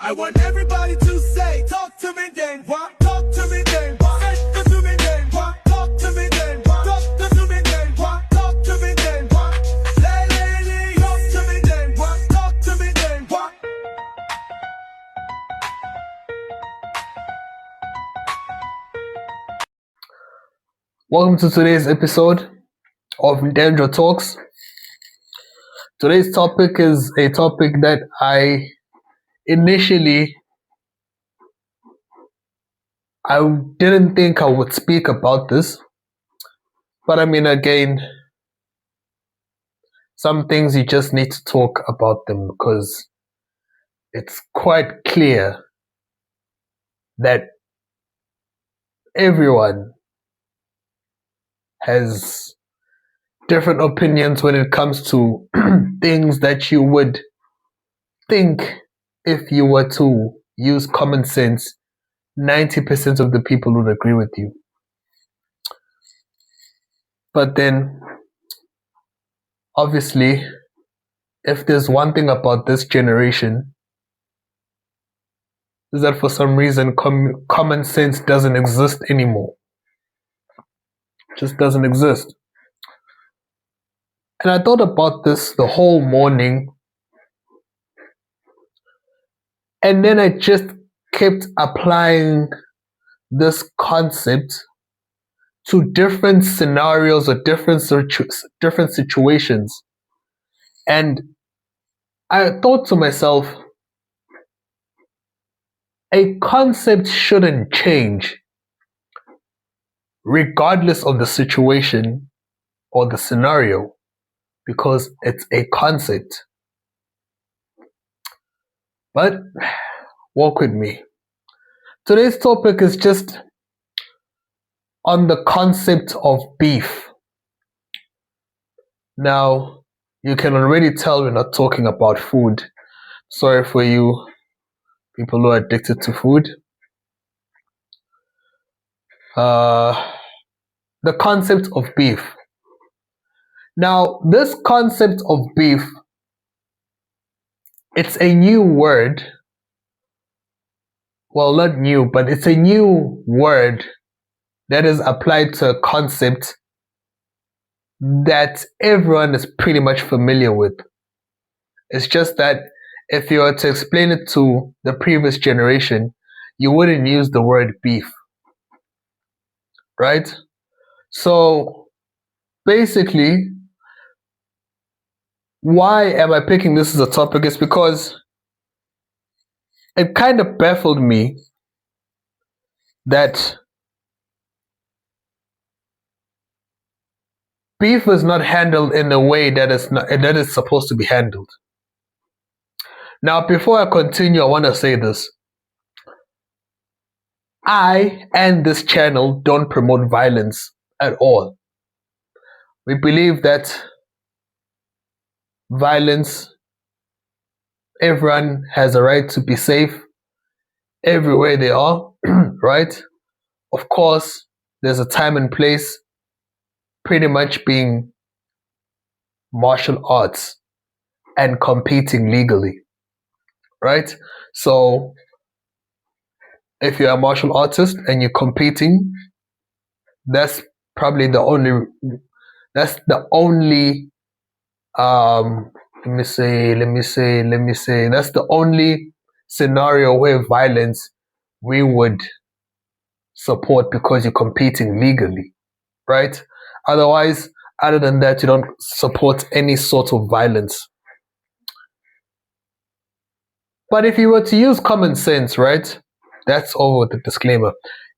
I want everybody to say, talk to me then, what? Talk to me then, what? Talk to me then, what? Talk to me then, what? Talk to me then, what? Talk to me then, what? Lady, talk to me then, what? Talk to me then, what? Welcome to today's episode of Ntenjwa Talks. Today's topic is a topic that I initially didn't think I would speak about this, but I mean, again, some things you just need to talk about them because it's quite clear that everyone has different opinions when it comes to things that you would think if you were to use common sense, 90% of the people would agree with you. But then, obviously, if there's one thing about this generation, is that for some reason common sense doesn't exist anymore. It just doesn't exist. And I thought about this the whole morning, and then I just kept applying this concept to different scenarios or different situations. And I thought to myself, a concept shouldn't change regardless of the situation or the scenario, because it's a concept. But walk with me. Today's topic is just on the concept of beef. Now, you can already tell we're not talking about food. Sorry for you people who are addicted to food. The concept of beef. Now, this concept of beef, it's a new word. Well, not new, but it's a new word that is applied to a concept that everyone is pretty much familiar with. It's just that if you were to explain it to the previous generation, you wouldn't use the word beef, right? So basically, why am I picking this as a topic? It's because it kind of baffled me that beef is not handled in the way that is supposed to be handled. Now, before I continue, I want to say this. I and this channel don't promote violence at all. We believe that violence, everyone has a right to be safe everywhere they are, right? Of course, there's a time and place, pretty much being martial arts and competing legally, right? So if you're a martial artist and you're competing, that's probably the only that's the only scenario where violence we would support, because you're competing legally, right? Otherwise, other than that, you don't support any sort of violence. But if you were to use common sense, right? That's all with the disclaimer.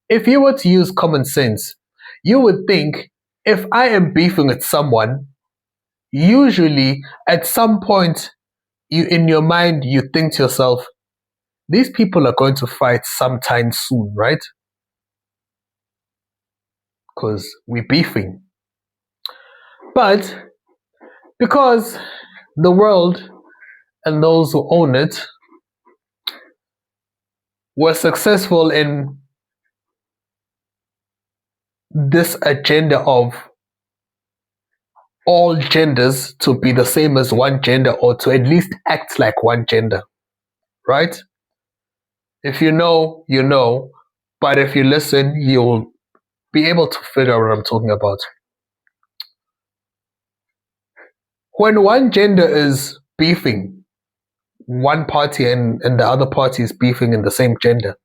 If you were to use common sense, you would think, if I am beefing with someone, usually at some point in your mind you think to yourself, these people are going to fight sometime soon, right? Because we're beefing. But because the world and those who own it were successful in this agenda of all genders to be the same as one gender, or to at least act like one gender, right? If you know, you know. But if you listen, you'll be able to figure out what I'm talking about. When one gender is beefing one party and the other party is beefing in the same gender,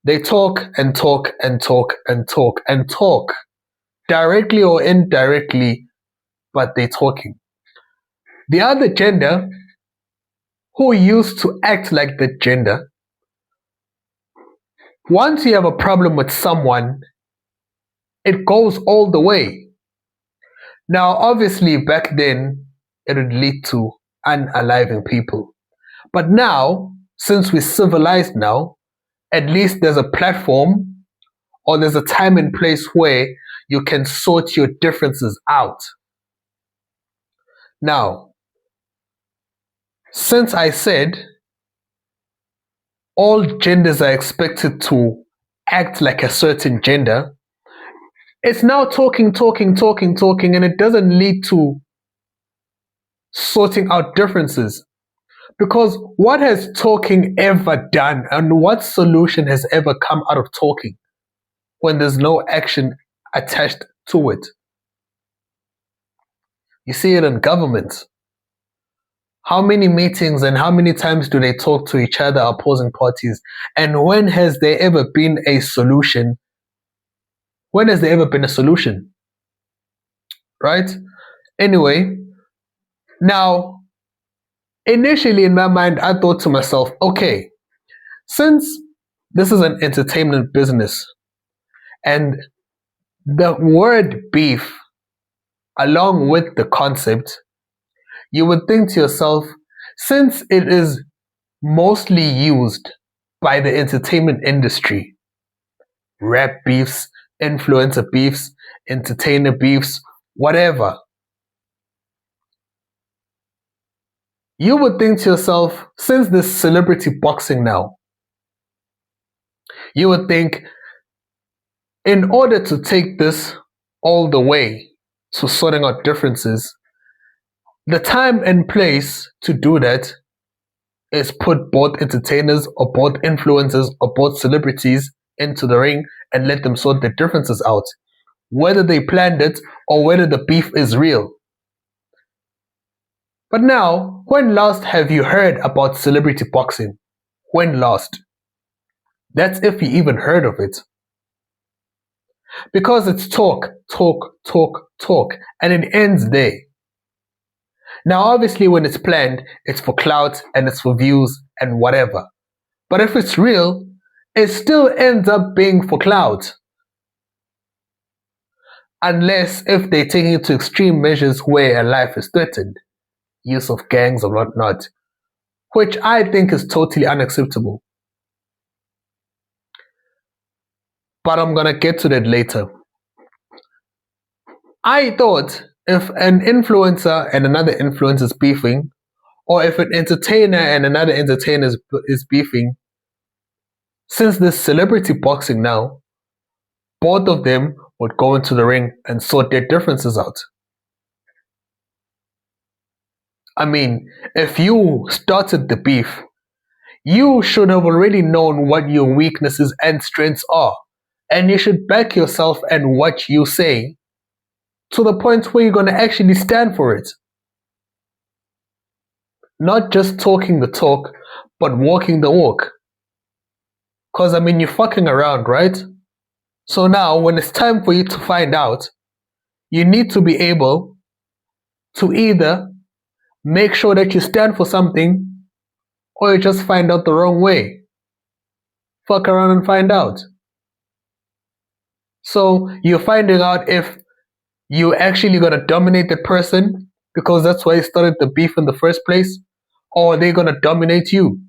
they talk and talk and talk and talk and talk, directly or indirectly, but they're talking. The other gender, who used to act like the gender, once you have a problem with someone, it goes all the way. Now, obviously, back then, it would lead to unaliving people. But now, since we're civilized now, at least there's a platform or there's a time and place where you can sort your differences out. Now, since I said all genders are expected to act like a certain gender, it's now talking, talking, talking, talking, and it doesn't lead to sorting out differences. Because what has talking ever done, and what solution has ever come out of talking when there's no action attached to it? You see it in government. How many meetings and how many times do they talk to each other, opposing parties? And when has there ever been a solution? When has there ever been a solution? Right? Anyway, now, initially in my mind, I thought to myself, okay, since this is an entertainment business and the word beef, along with the concept, you would think to yourself, since it is mostly used by the entertainment industry, rap beefs, influencer beefs, entertainer beefs, whatever, you would think to yourself, since this celebrity boxing now, you would think, in order to take this all the way to sorting out differences, the time and place to do that is put both entertainers or both influencers or both celebrities into the ring and let them sort their differences out, whether they planned it or whether the beef is real. But now, when last have you heard about celebrity boxing? When last? That's if you even heard of it. Because it's talk, talk, talk, talk, and it ends there. Now, obviously, when it's planned, it's for clout and it's for views and whatever. But if it's real, it still ends up being for clout. Unless if they're taking it to extreme measures where a life is threatened, use of gangs or whatnot, which I think is totally unacceptable. But I'm gonna get to that later. I thought if an influencer and another influencer is beefing, or if an entertainer and another entertainer is beefing, since this celebrity boxing now, both of them would go into the ring and sort their differences out. I mean, if you started the beef, you should have already known what your weaknesses and strengths are, and you should back yourself and what you say to the point where you're going to actually stand for it. Not just talking the talk, but walking the walk. Because, I mean, you're fucking around, right? So now, when it's time for you to find out, you need to be able to either make sure that you stand for something or you just find out the wrong way. Fuck around and find out. So you're finding out if you actually gonna dominate the person because that's why you started the beef in the first place, or are they gonna dominate you?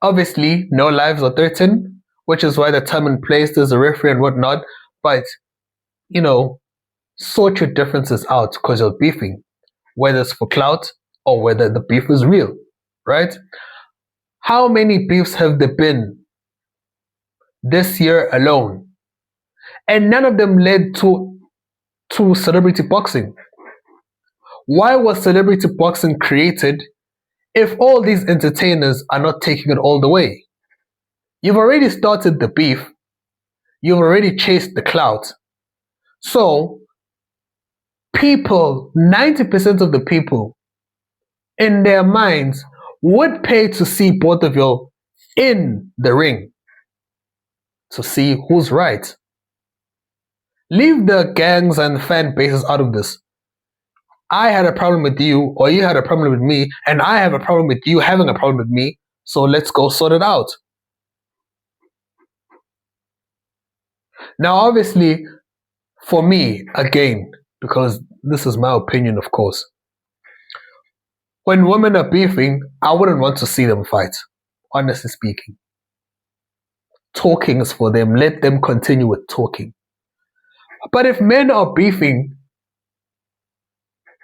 Obviously, no lives are threatened, which is why the time and place there's a referee and whatnot, but you know, sort your differences out because you're beefing, whether it's for clout or whether the beef is real, right? How many beefs have there been this year alone? And none of them led to celebrity boxing. Why was celebrity boxing created if all these entertainers are not taking it all the way? You've already started the beef. You've already chased the clout. So people, 90% of the people in their minds would pay to see both of you in the ring to see who's right. Leave the gangs and fan bases out of this. I had a problem with you, or you had a problem with me, and I have a problem with you having a problem with me, so let's go sort it out. Now, obviously, for me, again, because this is my opinion, of course, when women are beefing, I wouldn't want to see them fight, honestly speaking. Talking is for them. Let them continue with talking. But if men are beefing,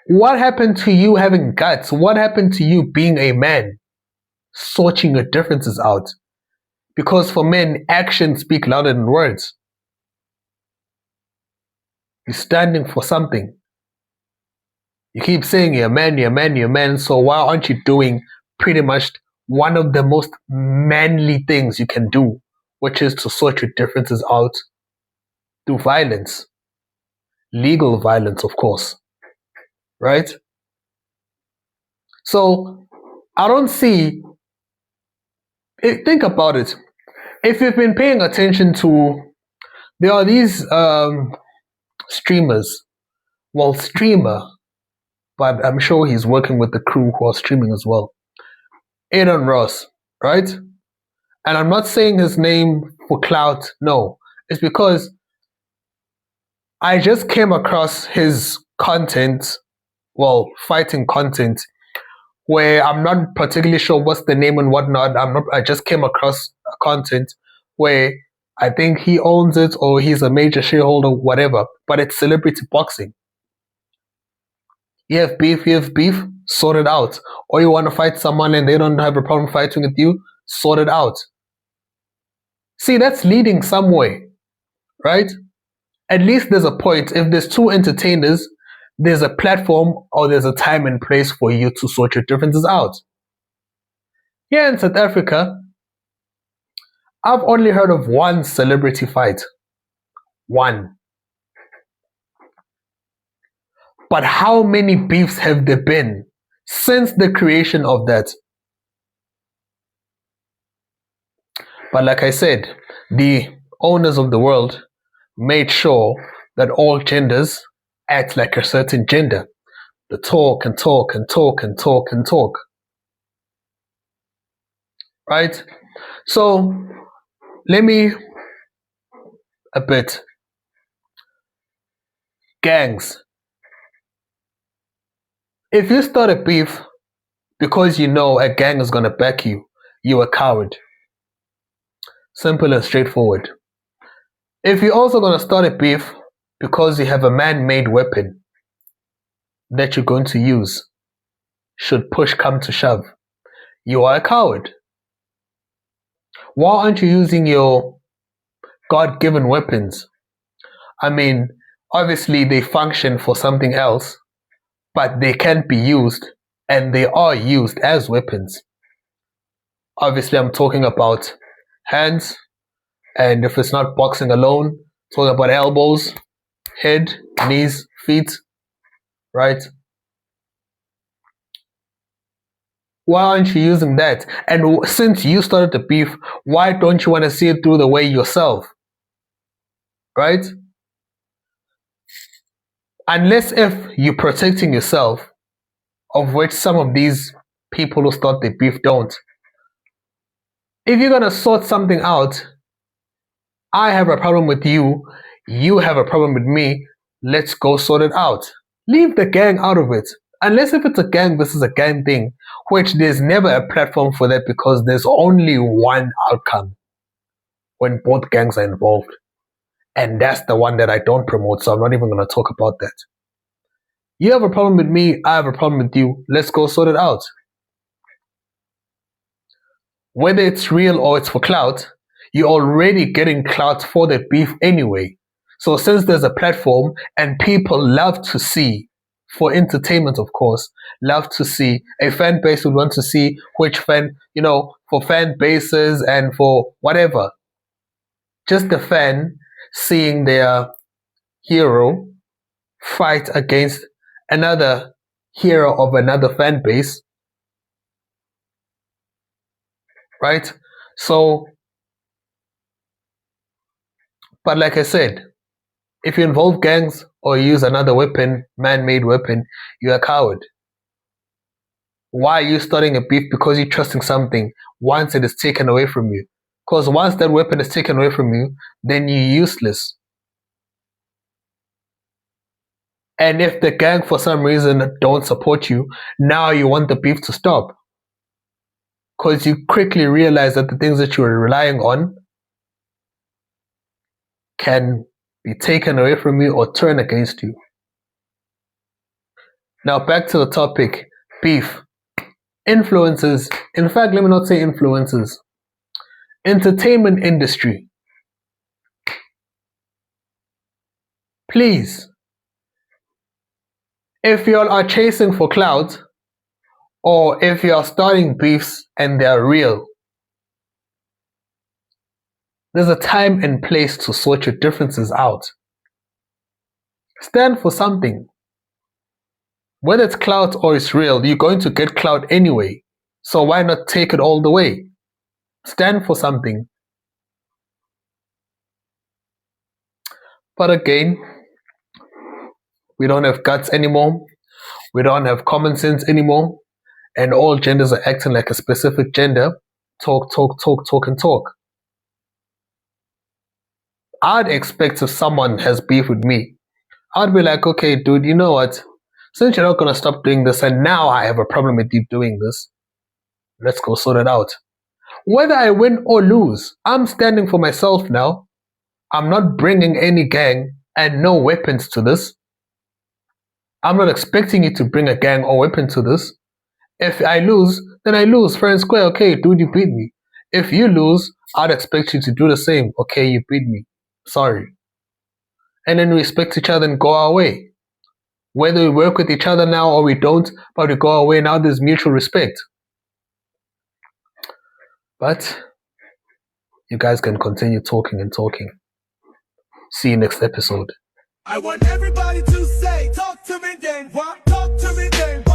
what happened to you having guts? What happened to you being a man? Sorting your differences out. Because for men, actions speak louder than words. You're standing for something. You keep saying you're a man, you're a man, you're a man, so why aren't you doing pretty much one of the most manly things you can do, which is to sort your differences out through violence. Legal violence, of course. Right? So, I don't see... Think about it. If you've been paying attention to... There are these streamers. Well, streamer, but I'm sure he's working with the crew who are streaming as well. Aaron Ross, right? And I'm not saying his name for clout, no. It's because I just came across his content, well, fighting content, where I'm not particularly sure what's the name and whatnot. I just came across a content where I think he owns it or he's a major shareholder, whatever, but it's celebrity boxing. You have beef, sort it out. Or you want to fight someone and they don't have a problem fighting with you, sort it out. See, that's leading some way, right? At least there's a point. If there's two entertainers, there's a platform or there's a time and place for you to sort your differences out. Here in South Africa, I've only heard of one celebrity fight. One. But how many beefs have there been since the creation of that? But like I said, the owners of the world made sure that all genders act like a certain gender. They talk and talk and talk and talk and talk. Right? So, let me a bit. Gangs. If you start a beef because you know a gang is going to back you, you're a coward. Simple and straightforward. If you're also going to start a beef because you have a man-made weapon that you're going to use, should push come to shove, you are a coward. Why aren't you using your God-given weapons? I mean, obviously they function for something else, but they can be used, and they are used as weapons. Obviously, I'm talking about hands, and if it's not boxing alone, talking about elbows, head, knees, feet, right? Why aren't you using that? And since you started the beef, why don't you want to see it through the way yourself? Right? Unless if you're protecting yourself, of which some of these people who start the beef don't. If you're going to sort something out, I have a problem with you, you have a problem with me, let's go sort it out. Leave the gang out of it. Unless if it's a gang versus a gang thing, which there's never a platform for that because there's only one outcome when both gangs are involved. And that's the one that I don't promote, so I'm not even going to talk about that. You have a problem with me, I have a problem with you, let's go sort it out. Whether it's real or it's for clout, you're already getting clout for the beef anyway. So since there's a platform and people love to see for entertainment, of course. Love to see a fan base would want to see which fan, for fan bases and for whatever. Just the fan seeing their hero fight against another hero of another fan base, right? So, but like I said, if you involve gangs or use another weapon, man-made weapon, you're a coward. Why are you starting a beef because you're trusting something once it is taken away from you? Because once that weapon is taken away from you, then you're useless. And if the gang for some reason don't support you, now you want the beef to stop. Because you quickly realize that the things that you are relying on can be taken away from you or turn against you. Now back to the topic, beef. Influencers, in fact, let me not say influencers. Entertainment industry. Please, if you all are chasing for clout, or if you are starting beefs and they are real, there's a time and place to sort your differences out. Stand for something. Whether it's clout or it's real, you're going to get clout anyway. So why not take it all the way? Stand for something. But again, we don't have guts anymore. We don't have common sense anymore. And all genders are acting like a specific gender. Talk, and talk. I'd expect if someone has beef with me, I'd be like, okay, dude, you know what? Since you're not going to stop doing this and now I have a problem with you doing this, let's go sort it out. Whether I win or lose, I'm standing for myself now. I'm not bringing any gang and no weapons to this. I'm not expecting you to bring a gang or weapon to this. If I lose, then I lose, fair and square. Okay, dude, you beat me. If you lose, I'd expect you to do the same. Okay, you beat me. Sorry. And then we respect each other and go our way. Whether we work with each other now or we don't, but we go our way now, there's mutual respect. But you guys can continue talking and talking. See you next episode. I want everybody to say, talk to me, Ntenjwa. Talk to me, Ntenjwa.